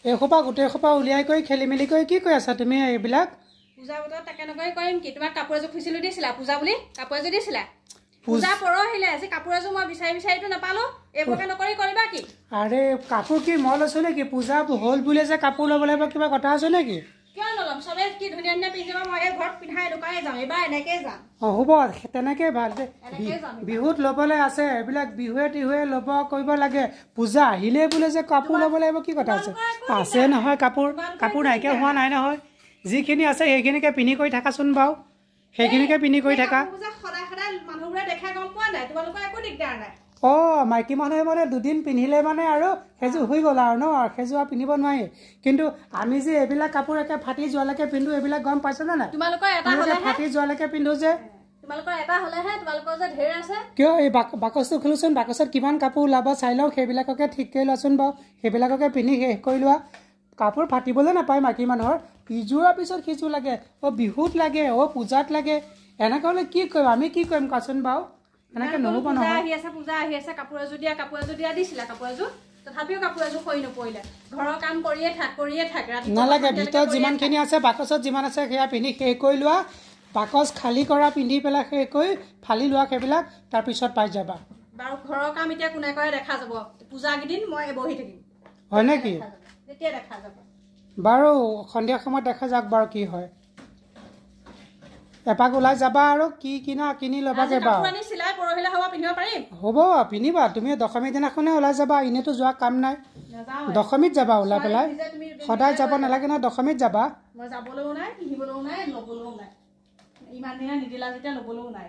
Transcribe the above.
এসোপা গোটেই সোপা উলিয়াই কৰি খেলি মেলি কৰি কি কৈ আছা তুমি এইবিলাক পূজা বতৰত তাকে নকৰি কৰিম কি তোমাক কাপোৰ এযোৰ খুজিছিলো দিছিলা পূজা বুলি কাপোৰ এযোৰ দিছিলা পূজা পৰহিলে আজি কাপোৰ এযোৰ মই বিচাৰিটো নাপালো এইবোৰকে নকৰি কৰিবা কি আৰে কাপোৰ কি মই লৈছো নেকি পূজা হ'ল বুলিয়ে যে কাপোৰ ল'ব লাগিব কিবা কথা আছে নেকি কিয় নলম চবে কি ধুনীয়া ধুনীয়া পিন্ধিব মই এই ঘৰত পিন্ধাই দোকানে যাওঁ এইবাৰ এনেকৈ যাম হ'ব তেনেকৈ ভাল বিহুত ল'বলৈ আছে এইবিলাক বিহুৱে টিহুৱে ল'ব কৰিব লাগে পূজা আহিলে বোলে যে কাপোৰ ল'ব লাগিব কি কথা আছে আছে নহয় কাপোৰ নাইকিয়া হোৱা নাই নহয় যিখিনি আছে সেইখিনিকে পিন্ধি কৰি থাকাচোন বাৰু সেইখিনিকে পিন্ধি কৰি থাকা মাইকী মানুহে মানে দুদিন পিন্ধিলে মানে আৰু সেইযোৰ হৈ গ'ল আৰু ন সেইযোৰ আৰু পিন্ধিব নোৱাৰি কিন্তু আমি যে এইবিলাক কাপোৰ একে ফাটি যোৱালৈকে পিন্ধো এইবিলাক গম পাইছো নে নাই ফাটি যোৱালৈকে পিন্ধো যে কিয় এই বাকচটো খোলোচোন বাকচত কিমান কাপোৰ ওলাব চাই লওঁ সেইবিলাককে ঠিক কৰি লোৱাচোন বাৰু সেইবিলাককে পিন্ধি শেষ কৰি লোৱা কাপোৰ ফাটিবলৈ নাপায় মাইকী মানুহৰ ইযোৰৰ পিছত সিযোৰ লাগে বিহুত লাগে পূজাত লাগে এনেকৈ হ'লে কি কৰিম আমি কি কৰিম কোৱাচোন বাৰু এনেকৈ নহ'ব নহয় পূজা আহি আছে কাপোৰ এযোৰ দিয়া দিছিলা কাপোৰ এযোৰ তথাপিও কাপোৰ এযোৰ হৈ নপৰিলে ঘৰৰ কাম কৰিয়ে থাক নালাগে ভিতৰত যিমানখিনি আছে বাকচত যিমান আছে সেয়া পিন্ধি শেষ কৰি লোৱা বাকচ খালী কৰা পিন্ধি পেলাই শেষ কৰি ফালি লোৱা সেইবিলাক তাৰপিছত পাই যাবা বাৰু ঘৰৰ কাম এতিয়া কোনে কৰে দেখা যাব পূজা কেইদিন মই বহি থাকিম হয় নেকি তেতিয়া দেখা যাব বাৰু সন্ধিয়া সময়ত দেখা যাওক বাৰু কি হয় এপাক ওলাই যাবা আৰু কি কিনি ল'বাগে বাৰু হ'ব পিন্ধিবা তুমি দশমীৰ দিনাখনে ওলাই যাবা এনেইতো যোৱা কাম নাই দশমীত যাবা ওলাই পেলাই সদায় যাব নালাগে নহয় দশমীত যাবা মই যাবলৈও নাই পিন্ধিবলৈও নাই ল'বলৈও নাই ইমান দিনা নিদিলা যেতিয়া ল'বলৈও নাই